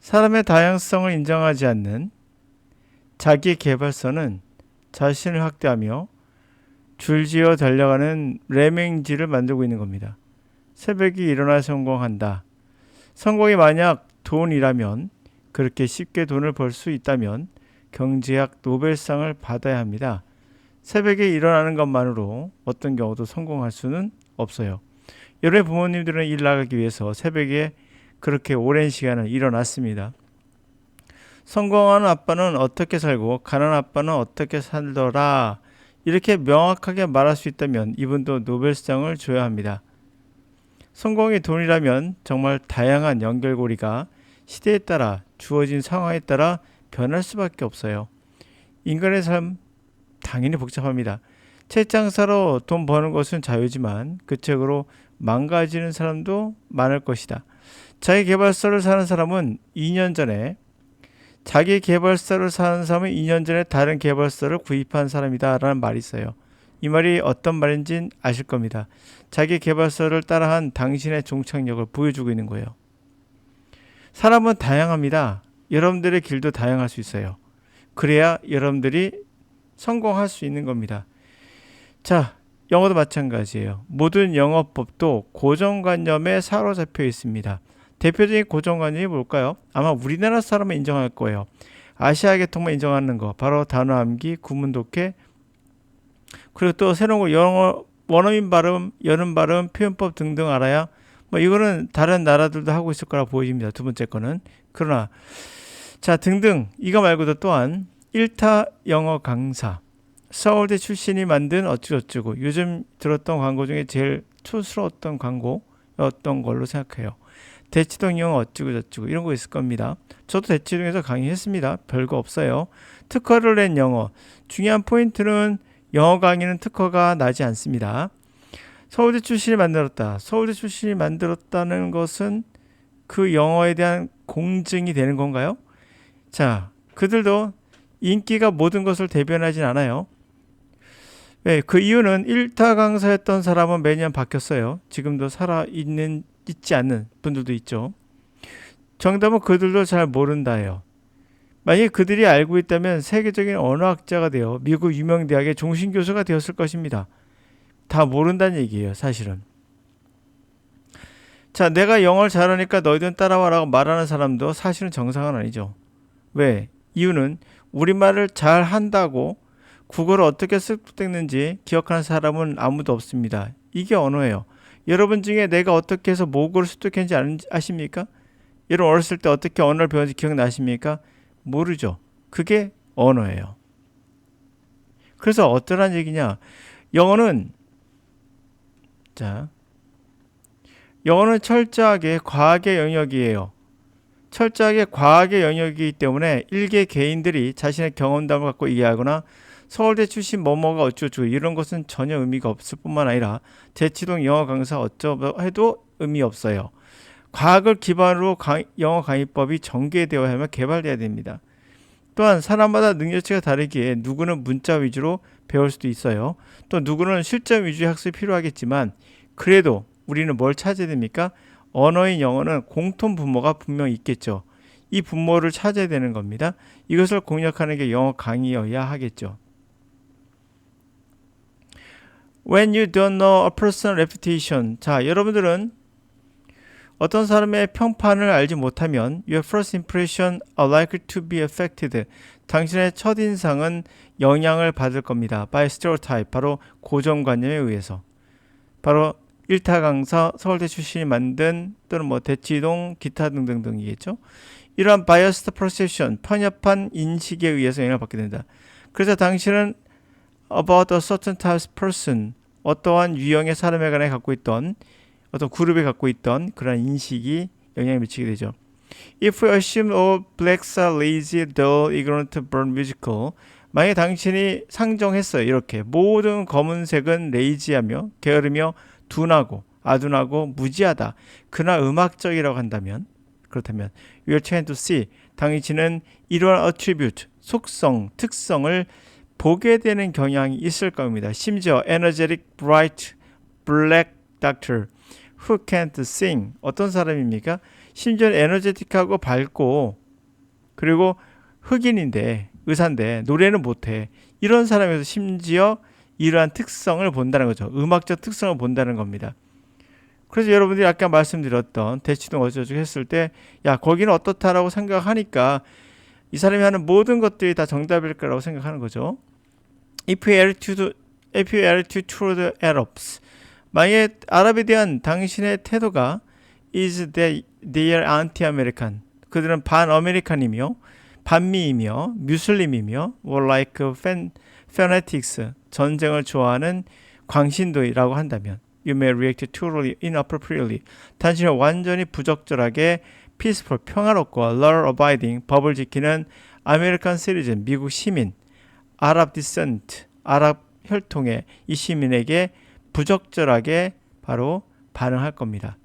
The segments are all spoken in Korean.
사람의 다양성을 인정하지 않는 자기 개발서는 자신을 확대하며 줄지어 달려가는 레밍지를 만들고 있는 겁니다. 새벽에 일어나 성공한다. 성공이 만약 돈이라면, 그렇게 쉽게 돈을 벌 수 있다면 경제학 노벨상을 받아야 합니다. 새벽에 일어나는 것만으로 어떤 경우도 성공할 수는 없어요. 여러분의 부모님들은 일 나가기 위해서 새벽에 그렇게 오랜 시간을 일어났습니다. 성공하는 아빠는 어떻게 살고 가난한 아빠는 어떻게 살더라, 이렇게 명확하게 말할 수 있다면 이분도 노벨상을 줘야 합니다. 성공이 돈이라면 정말 다양한 연결고리가 시대에 따라 주어진 상황에 따라 변할 수밖에 없어요. 인간의 삶 당연히 복잡합니다. 책장사로 돈 버는 것은 자유지만 그 책으로 망가지는 사람도 많을 것이다. 자기 개발서를 사는 사람은 2년 전에 다른 개발서를 구입한 사람이다 라는 말이 있어요. 이 말이 어떤 말인지 아실 겁니다. 자기 개발서를 따라한 당신의 종착역을 보여주고 있는 거예요. 사람은 다양합니다. 여러분들의 길도 다양할 수 있어요. 그래야 여러분들이 성공할 수 있는 겁니다. 자, 영어도 마찬가지예요. 모든 영어법도 고정관념에 사로잡혀 있습니다. 대표적인 고정관념이 뭘까요? 아마 우리나라 사람은 인정할 거예요. 아시아 계통만 인정하는 거, 바로 단어 암기, 구문 독해, 그리고 또 새로운 거 영어 원어민 발음, 연음 발음, 표현법 등등 알아야 이거는 다른 나라들도 하고 있을 거라 보입니다. 두 번째 거는. 그러나 자, 등등 이거 말고도 또한 1타 영어 강사, 서울대 출신이 만든 어쩌고저쩌고, 요즘 들었던 광고 중에 제일 촌스러웠던 광고였던 걸로 생각해요. 대치동 영어 어쩌고저쩌고 이런 거 있을 겁니다. 저도 대치동에서 강의했습니다. 별거 없어요. 특허를 낸 영어. 중요한 포인트는 영어 강의는 특허가 나지 않습니다. 서울대 출신이 만들었다. 서울대 출신이 만들었다는 것은 그 영어에 대한 공증이 되는 건가요? 자, 그들도 인기가 모든 것을 대변하진 않아요. 네, 그 이유는 1타 강사였던 사람은 매년 바뀌었어요. 지금도 있지 않는 분들도 있죠. 정답은 그들도 잘 모른다예요. 만약에 그들이 알고 있다면 세계적인 언어학자가 되어 미국 유명 대학의 종신 교수가 되었을 것입니다. 다 모른다는 얘기예요, 사실은. 자, 내가 영어를 잘하니까 너희들은 따라와라고 말하는 사람도 사실은 정상은 아니죠. 왜? 이유는 우리말을 잘 한다고 국어를 어떻게 습득했는지 기억하는 사람은 아무도 없습니다. 이게 언어예요. 여러분 중에 내가 어떻게 해서 모국어를 습득했는지 아십니까? 여러분 어렸을 때 어떻게 언어를 배웠는지 기억나십니까? 모르죠. 그게 언어예요. 그래서 어떠한 얘기냐? 영어는 철저하게 과학의 영역이에요. 철저하게 과학의 영역이기 때문에 일개 개인들이 자신의 경험담을 갖고 이해하거나 서울대 출신 뭐뭐가 어쩌고 이런 것은 전혀 의미가 없을 뿐만 아니라 대치동 영어 강사 어쩌고 해도 의미 없어요. 과학을 기반으로 영어 강의법이 전개되어야 하며 개발돼야 됩니다. 또한 사람마다 능력치가 다르기에 누구는 문자 위주로 배울 수도 있어요. 또 누구는 실전 위주의 학습이 필요하겠지만 그래도 우리는 뭘 찾아야 됩니까? 언어인 영어는 공통 분모가 분명히 있겠죠. 이 분모를 찾아야 되는 겁니다. 이것을 공략하는 게 영어 강의여야 하겠죠. When you don't know a person's reputation. 자, 여러분들은 어떤 사람의 평판을 알지 못하면 your first impression are likely to be affected. 당신의 첫인상은 영향을 받을 겁니다. by stereotype. 바로 고정관념에 의해서. 바로 1타 강사, 서울대 출신이 만든 또는 대치동, 기타 등등등이겠죠. 이러한 biased perception, 편협한 인식에 의해서 영향을 받게 된다. 그래서 당신은 about a certain type of person, 어떠한 유형의 사람에 관해 갖고 있던 어떤 그룹에 갖고 있던 그런 인식이 영향을 미치게 되죠. If we assume all blacks are lazy, dull, ignorant, born musical. 만약에 당신이 상정했어요. 이렇게 모든 검은색은 레이지하며 게으르며 둔하고 아둔하고 무지하다. 그러나 음악적이라고 한다면, 그렇다면 we are trying to see. 당신은 이러한 attribute, 속성, 특성을 보게 되는 경향이 있을 겁니다. 심지어 energetic, bright, black doctor who can't sing. 어떤 사람입니까? 심지어 에너제틱하고 밝고 그리고 흑인인데 의사인데 노래는 못해. 이런 사람에서 심지어 이러한 특성을 본다는 거죠. 음악적 특성을 본다는 겁니다. 그래서 여러분들이 아까 말씀드렸던 대치동 어쩌고 했을 때 야 거기는 어떻다라고 생각하니까 이 사람이 하는 모든 것들이 다 정답일 거라고 생각하는 거죠. If your attitude toward Arabs, 만약에 아랍에 대한 당신의 태도가 is that they are anti-American, 그들은 반아메리칸이며 반미이며 뮤슬림이며 or like fanatics, 전쟁을 좋아하는 광신도라고 한다면 You may react totally inappropriately. 당신은 완전히 부적절하게 peaceful, 평화롭고 law-abiding, 법을 지키는 American citizen, 미국 시민, Arab descent, 아랍 혈통의 이 시민에게 부적절하게 바로 반응할 겁니다.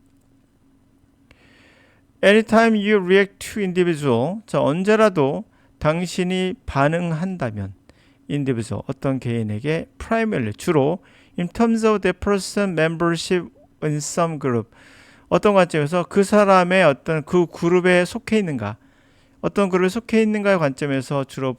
Anytime you react to individual, 자, 언제라도 당신이 반응한다면 individual, 어떤 개인에게 primarily, 주로 in terms of that person membership in some group, 어떤 관점에서 그 사람의 어떤 그 그룹에 속해 있는가, 어떤 그룹에 속해 있는가의 관점에서 주로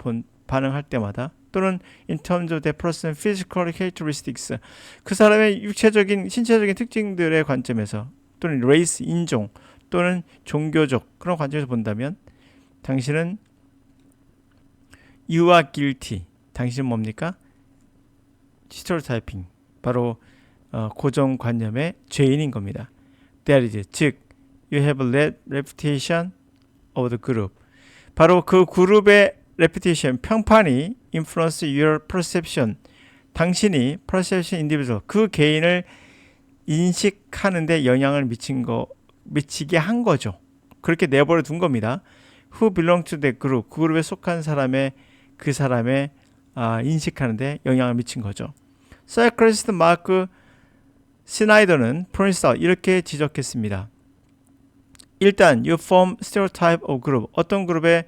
반응할 때마다 또는 in terms of that person physical characteristics, 그 사람의 육체적인 신체적인 특징들의 관점에서 또는 race, 인종 또는 종교적 그런 관점에서 본다면 당신은 you are guilty, 당신은 뭡니까? stereotyping, 바로 고정관념의 죄인인 겁니다. That is, 즉 you have a bad reputation of the group, 바로 그 그룹의 reputation, 평판이 influence your perception, 당신이 perception individual, 그 개인을 인식하는 데 영향을 미치게 한 거죠. 그렇게 내버려 둔 겁니다. Who belong to the group, 그 그룹에 속한 그 사람의 인식하는 데 영향을 미친 거죠. 사이클리스트 마크 스나이더는 프린스 이렇게 지적했습니다. 일단 you form stereotype of group, 어떤 그룹의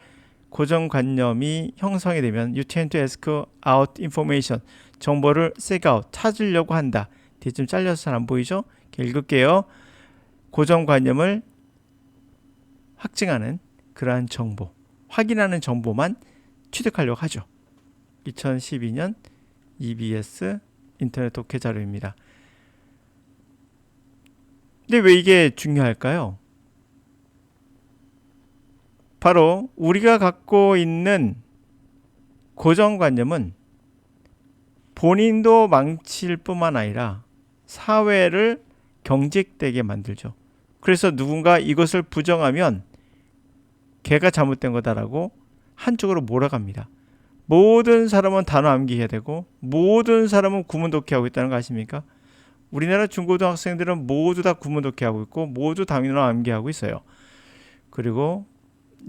고정관념이 형성이 되면 you tend to ask out information, 정보를 seek out, 찾으려고 한다. 뒤에 좀 잘려서 잘 안 보이죠? 읽을게요. 고정관념을 확증하는 그러한 정보, 확인하는 정보만 취득하려고 하죠. 2012년 EBS 인터넷 독해 자료입니다. 근데 왜 이게 중요할까요? 바로 우리가 갖고 있는 고정관념은 본인도 망칠 뿐만 아니라 사회를 경직되게 만들죠. 그래서 누군가 이것을 부정하면 걔가 잘못된 거다라고 한쪽으로 몰아갑니다. 모든 사람은 단어 암기해야 되고 모든 사람은 구문 독해하고 있다는 거 아십니까? 우리나라 중고등학생들은 모두 다 구문 독해하고 있고 모두 단어 암기하고 있어요. 그리고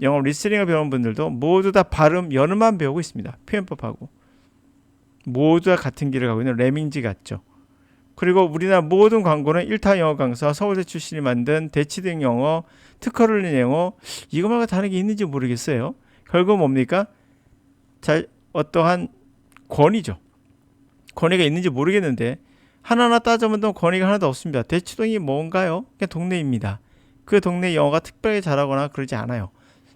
영어 리스닝을 배우는 분들도 모두 다 발음, 연음만 배우고 있습니다. 표현법하고. 모두 다 같은 길을 가고 있는 레밍지 같죠. 그리고 우리나라 모든 광고는 1타 영어 강사, 서울대 출신이 만든 대치등 영어, 특허를 낸 영어, 이거 말고 다른 게 있는지 모르겠어요. 결국 뭡니까? 어떠한 권위죠. 권위가 있는지 모르겠는데 하나하나 따져보면 권위가 하나도 없습니다. 대치동이 뭔가요? 그냥 동네입니다. 그 동네 영어가 특별히 잘하거나 그러지 않아요.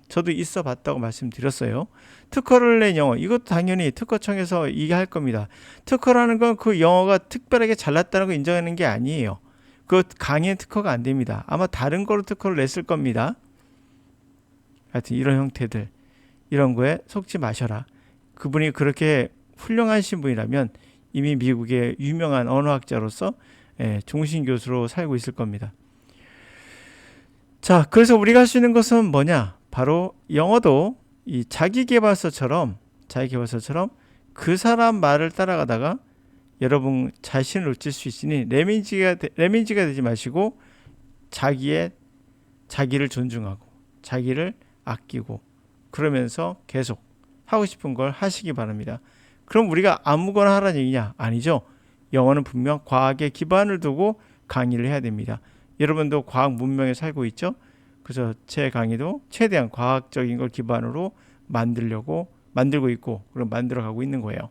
저도 있어 봤다고 말씀드렸어요. 특허를 낸 영어, 이것도 당연히 특허청에서 얘기할 겁니다. 특허라는 건 그 영어가 특별하게 잘났다는 거 인정하는 게 아니에요. 그 강의 특허가 안 됩니다. 아마 다른 거로 특허를 냈을 겁니다. 하여튼 이런 형태들, 이런 거에 속지 마셔라. 그분이 그렇게 훌륭하신 분이라면 이미 미국의 유명한 언어학자로서 종신 교수로 살고 있을 겁니다. 자, 그래서 우리가 할 수 있는 것은 뭐냐? 바로 영어도 이 자기계발서처럼 그 사람 말을 따라가다가 여러분 자신을 놓칠 수 있으니 레민지가 되지 마시고 자기를 존중하고 자기를 아끼고 그러면서 계속 하고 싶은 걸 하시기 바랍니다. 그럼 우리가 아무거나 하라는 얘기냐? 아니죠. 영어는 분명 과학에 기반을 두고 강의를 해야 됩니다. 여러분도 과학 문명에 살고 있죠? 그래서 제 강의도 최대한 과학적인 걸 기반으로 만들고 있고 그럼 만들어가고 있는 거예요.